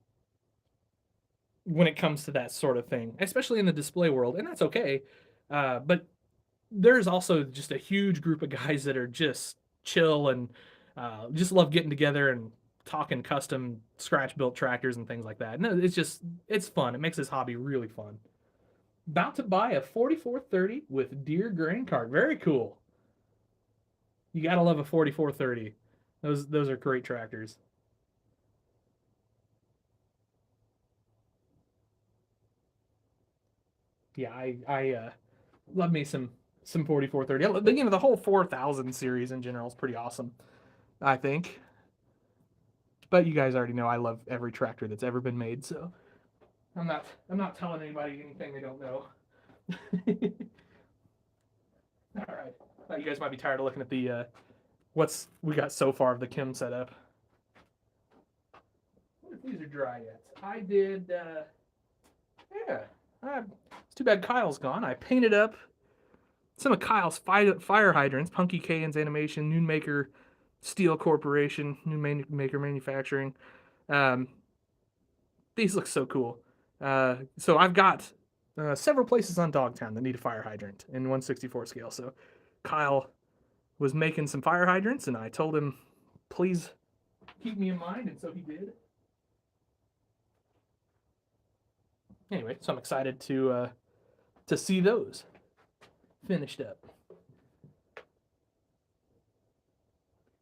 when it comes to that sort of thing, especially in the display world, and that's okay. But there's also just a huge group of guys that are just chill and just love getting together and talking custom scratch built tractors and things like that. No, it's fun. It makes this hobby really fun. About to buy a 4430 with deer grain cart. Very cool. You gotta love a 4430. Those are great tractors. Yeah, I love me some 4430. The whole 4000 series in general is pretty awesome, I think. But you guys already know I love every tractor that's ever been made, so I'm not telling anybody anything they don't know. All right. Thought you guys might be tired of looking at the what's we got so far of the Kim setup. I wonder if these are dry yet. I did. Yeah. It's too bad Kyle's gone. I painted up some of Kyle's fire hydrants: Punky Kane's Animation, Noonmaker Steel Corporation, Noonmaker Manufacturing. Um, these look so cool. So I've got several places on Dogtown that need a fire hydrant in 1/64 scale. So Kyle was making some fire hydrants, and I told him, please keep me in mind, and so he did. Anyway, so I'm excited to see those finished up.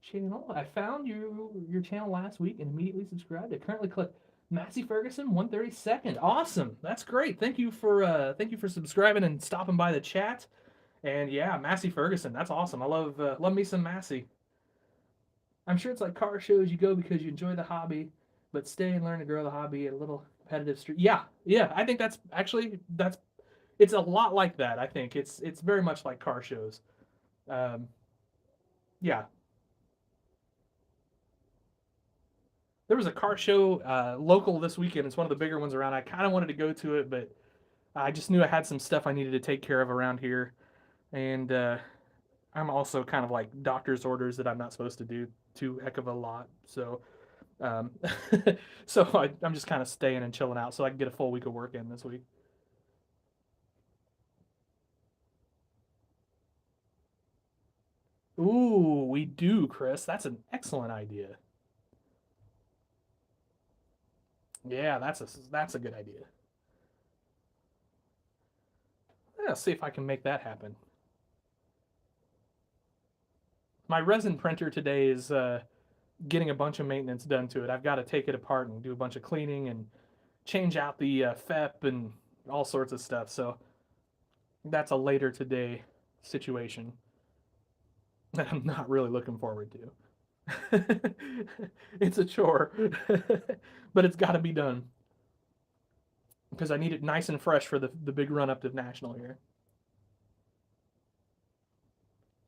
Channel, I found your channel last week and immediately subscribed. I currently collect Massey Ferguson 132nd. Awesome, that's great. Thank you for subscribing and stopping by the chat. And yeah, Massey Ferguson, that's awesome. I love me some Massey. I'm sure it's like car shows. You go because you enjoy the hobby, but stay and learn to grow the hobby at a little competitive street. Yeah, yeah. I think that's it's a lot like that. I think it's very much like car shows. Um, yeah, there was a car show local this weekend. It's one of the bigger ones around. I kind of wanted to go to it, but I just knew I had some stuff I needed to take care of around here, and I'm also kind of like doctor's orders that I'm not supposed to do too heck of a lot. So Um, so I'm just kind of staying and chilling out so I can get a full week of work in this week. Ooh, we do, Chris. That's an excellent idea. Yeah, that's a good idea. Yeah, see if I can make that happen. My resin printer today is getting a bunch of maintenance done to it. I've got to take it apart and do a bunch of cleaning and change out the FEP and all sorts of stuff. So that's a later today situation that I'm not really looking forward to. It's a chore, but it's got to be done because I need it nice and fresh for the big run up to national here.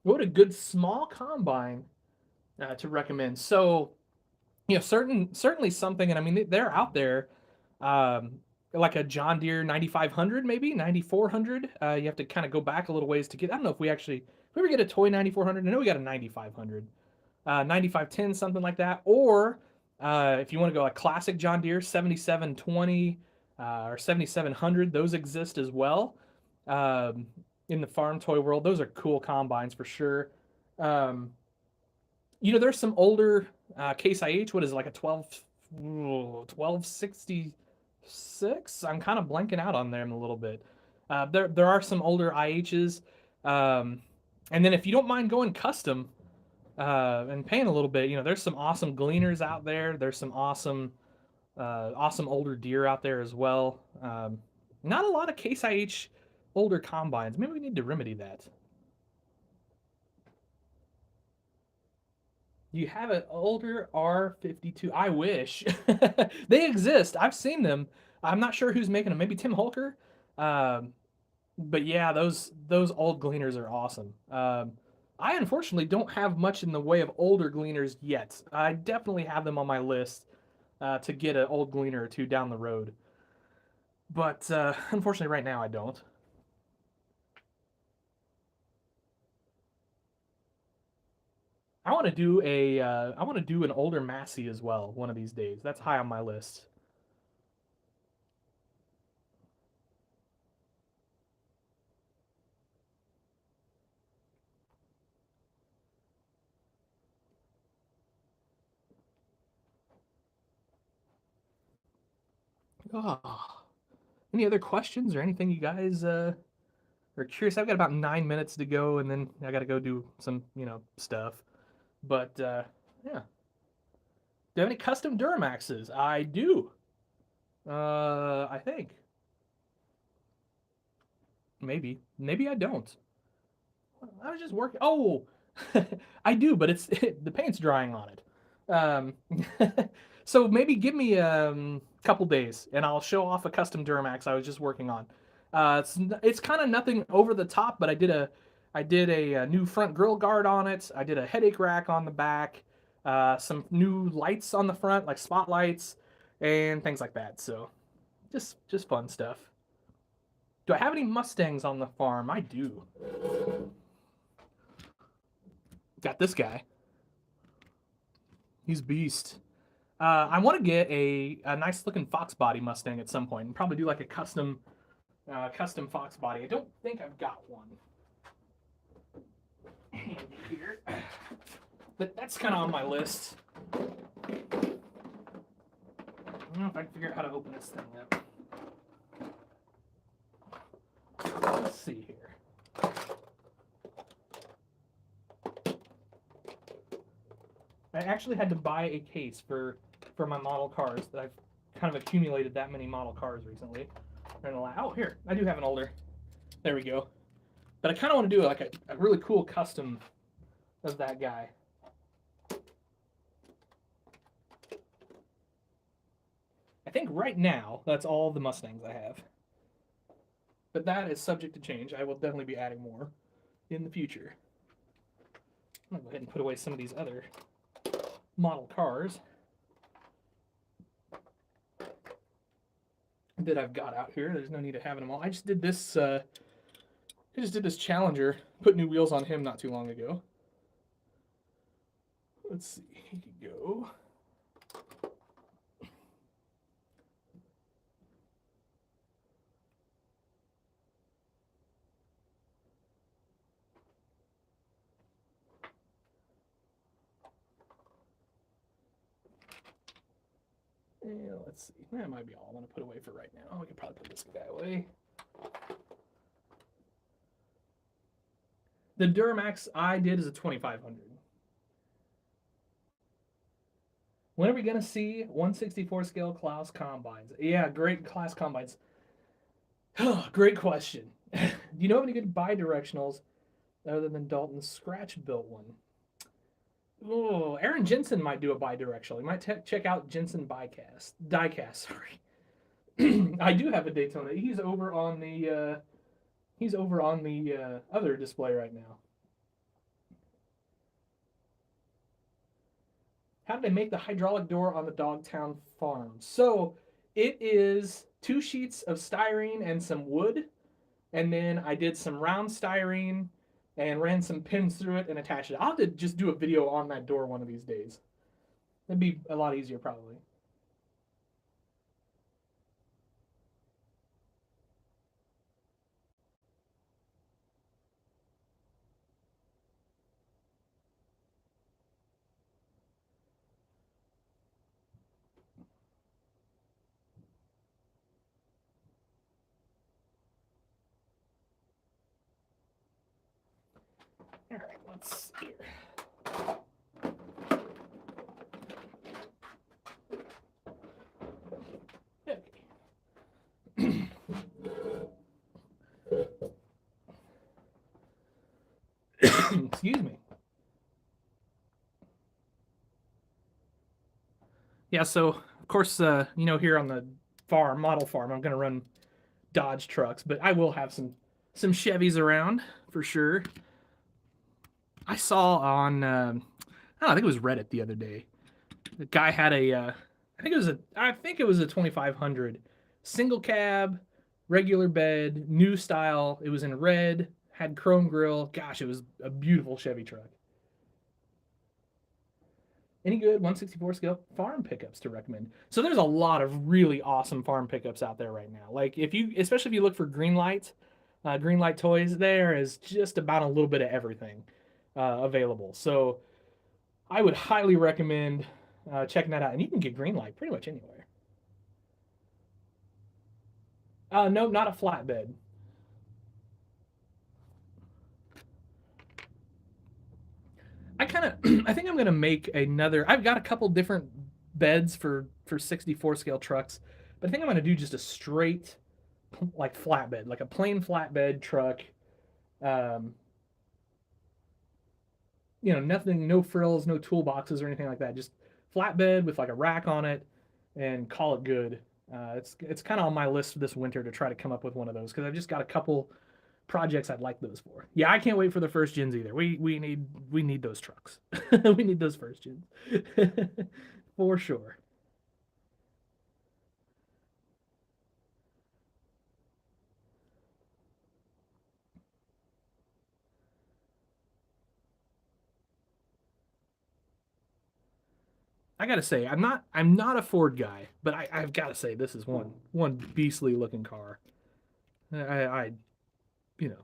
What a good small combine to recommend. So certainly something, and I mean they're out there, um, like a John Deere 9500, maybe 9400. You have to kind of go back a little ways to get. I don't know if we ever get a toy 9400. I know we got a 9500, 9510, something like that. Or if you want to go a classic John Deere 7720 or 7700, those exist as well. In the farm toy world, those are cool combines for sure. Um, there's some older Case IH. What is it, like a 1266? I'm kind of blanking out on them a little bit. There are some older IHs. Um, and then if you don't mind going custom and paying a little bit, there's some awesome Gleaners out there. There's some awesome older deer out there as well. Not a lot of Case IH older combines. Maybe we need to remedy that. You have an older R52. I wish. They exist. I've seen them. I'm not sure who's making them. Maybe Tim Holker. Um, but yeah, those old Gleaners are awesome. I unfortunately don't have much in the way of older Gleaners yet. I definitely have them on my list to get an old Gleaner or two down the road. But unfortunately, right now I don't. I want to do an older Massey as well one of these days. That's high on my list. Oh, any other questions or anything you guys are curious? I've got about 9 minutes to go, and then I got to go do some stuff. But yeah, do you have any custom Duramaxes? I do. I think maybe I don't. I was just working. Oh, I do, but the paint's drying on it. So maybe give me a couple days, and I'll show off a custom Duramax I was just working on. It's kind of nothing over the top, but I did a new front grill guard on it. I did a headache rack on the back, some new lights on the front, like spotlights and things like that. So just fun stuff. Do I have any Mustangs on the farm? I do. Got this guy. He's beast. I want to get a nice looking Fox body Mustang at some point, and probably do like a custom Fox body. I don't think I've got one here, but that's kind of on my list. I don't know if I can figure out how to open this thing up. Let's see here. I actually had to buy a case for my model cars that I've kind of accumulated that many model cars recently. Oh, here, I do have an older. There we go. But I kind of want to do like a really cool custom of that guy. I think right now that's all the Mustangs I have. But that is subject to change. I will definitely be adding more in the future. I'm gonna go ahead and put away some of these other model cars that I've got out here. There's no need of having them all. I just did this Challenger, put new wheels on him not too long ago. Let's see, here you go. Let's see. That might be all I'm going to put away for right now. We can probably put this guy away. The Duramax I did is a 2500. When are we going to see 164 scale class combines? Yeah, great class combines. Great question. Do you know of any good bi-directionals other than Dalton's scratch built one? Oh, Aaron Jensen might do a bi-directional. You might check out Jensen diecast. Sorry, I do have a Daytona. He's over on the other display right now. How did they make the hydraulic door on the Dogtown farm? So it is 2 sheets of styrene and some wood, and then I did some round styrene and ran some pins through it and attached it. I'll have to just do a video on that door one of these days. It'd be a lot easier probably. All right, let's see here. Okay. Excuse me. Yeah, so of course, here on the model farm, I'm gonna run Dodge trucks, but I will have some Chevys around for sure. I saw on I think it was Reddit the other day. The guy had I think it was a 2500 single cab, regular bed, new style. It was in red, had chrome grill. Gosh, it was a beautiful Chevy truck. Any good 164 scale farm pickups to recommend? So there's a lot of really awesome farm pickups out there right now. Like especially if you look for green light toys, there is just about a little bit of everything available. So I would highly recommend checking that out. And you can get green light pretty much anywhere. No, not a flatbed. I think I'm gonna make another. I've got a couple different beds for 64 scale trucks, but I think I'm gonna do just a straight like flatbed, like a plain flatbed truck. Um, Nothing, no frills, no toolboxes or anything like that. Just flatbed with like a rack on it, and call it good. It's kind of on my list this winter to try to come up with one of those because I've just got a couple projects I'd like those for. Yeah, I can't wait for the first gens either. We need those trucks. We need those first gens for sure. I gotta say, I'm not a Ford guy, but I've got to say this is one beastly looking car. I you know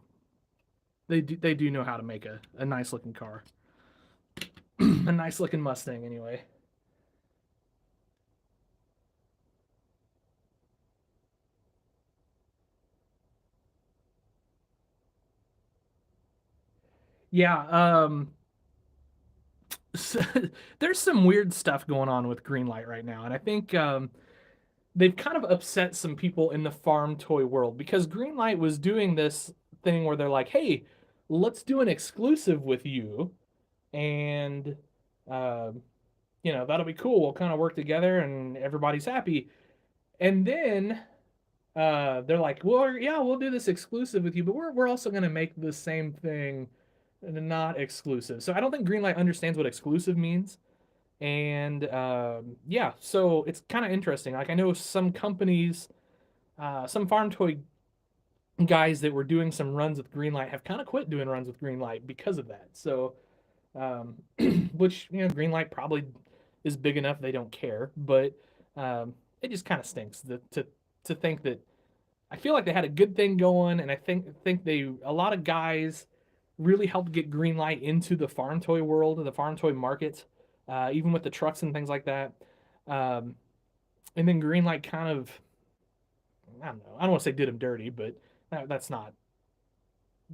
they do know how to make a nice looking car, a nice looking Mustang anyway. Yeah, there's some weird stuff going on with Greenlight right now, and I think they've kind of upset some people in the farm toy world because Greenlight was doing this thing where they're like, "Hey, let's do an exclusive with you, and uh, that'll be cool. We'll kind of work together, and everybody's happy." And then they're like, "Well, yeah, we'll do this exclusive with you, but we're also going to make the same thing not exclusive." So I don't think Greenlight understands what exclusive means. And yeah, so it's kind of interesting. Like I know some companies, some farm toy guys that were doing some runs with Greenlight have kind of quit doing runs with Greenlight because of that. So, um, which Greenlight probably is big enough they don't care, but it just kind of stinks to think that. I feel like they had a good thing going, and I think they a lot of guys really helped get Greenlight into the farm toy world, the farm toy market, even with the trucks and things like that. Um, and then Greenlight kind of, I don't know, I don't want to say did him dirty, but that's not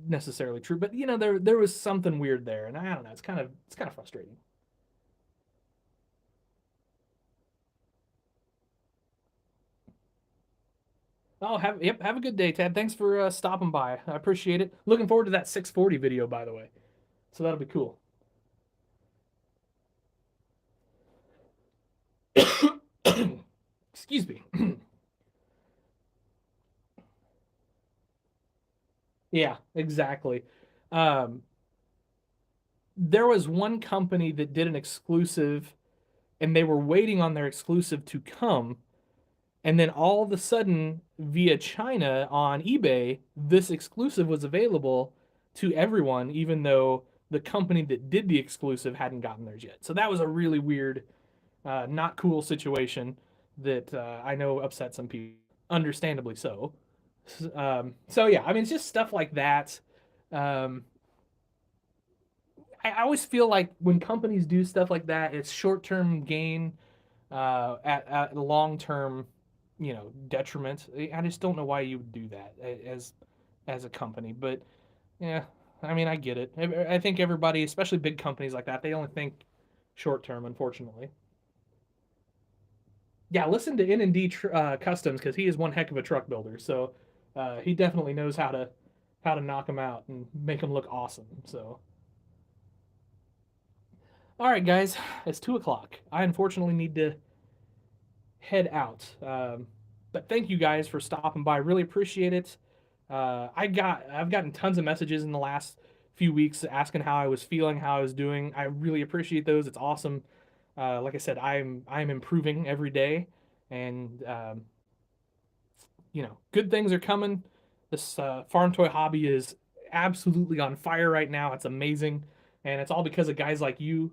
necessarily true. But there was something weird there, and I don't know. It's kind of frustrating. Oh, have a good day, Ted. Thanks for stopping by. I appreciate it. Looking forward to that 640 video, by the way. So that'll be cool. Excuse me. Yeah, exactly. Um, there was one company that did an exclusive, and they were waiting on their exclusive to come. And then all of a sudden, via China on eBay, this exclusive was available to everyone, even though the company that did the exclusive hadn't gotten theirs yet. So that was a really weird, not cool situation that I know upset some people, understandably so. So yeah, I mean, it's just stuff like that. Um, I always feel like when companies do stuff like that, it's short-term gain at long-term, detriment. I just don't know why you would do that as a company. But yeah, I mean, I get it. I think everybody, especially big companies like that, they only think short-term, unfortunately. Yeah, listen to N&D Customs because he is one heck of a truck builder. So he definitely knows how to knock them out and make them look awesome. So. All right, guys, it's 2 o'clock. I unfortunately need to head out. But thank you guys for stopping by. Really appreciate it. I've gotten tons of messages in the last few weeks asking how I was feeling, how I was doing. I really appreciate those. It's awesome. Like I said, I'm improving every day, and good things are coming. This farm toy hobby is absolutely on fire right now. It's amazing, and it's all because of guys like you,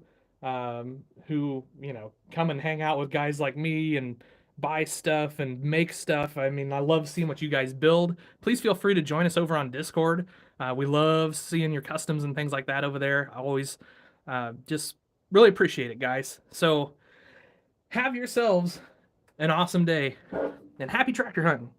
who come and hang out with guys like me and buy stuff and make stuff. I mean, I love seeing what you guys build. Please feel free to join us over on Discord. We love seeing your customs and things like that over there. I always just really appreciate it, guys. So have yourselves an awesome day and happy tractor hunting.